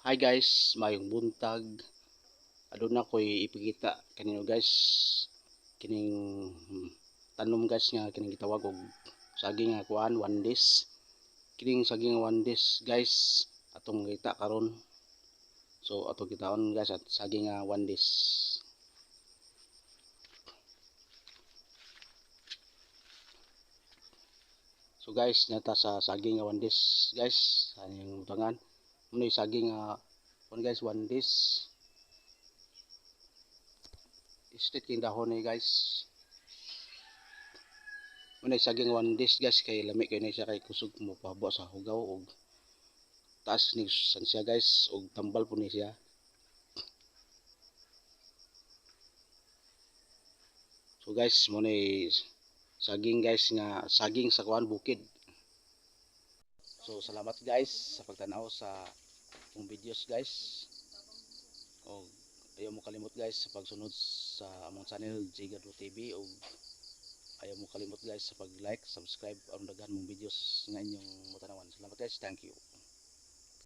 Hi guys, mayong buntag. Aduna ko'y ipakita kanino guys. Kining tanom guys nga kining gitawag og saging nga kuan one days. Kining saging one days guys atong kita karon. So atong kitaon guys at saging nga one days. So guys, nata sa saging nga one days guys, anyang butangan. Muna saging nga guys one days. Istit king dahon ni guys. Muna saging one days guys kay lami kay na siya kay kusog mo pahabo sa hugaw og taas ni san siya guys og tambal po ni siya. So guys, muna saging guys nga saging sa kuan bukid. So salamat guys sa pagtanaw sa akong videos guys. Og ayaw mo kalimot guys sa pagsunod sa among channel Jigado TV og ayaw mo kalimot guys sa pag-like, subscribe aron daghan mong videos nga inyong matanawan. Salamat guys, thank you.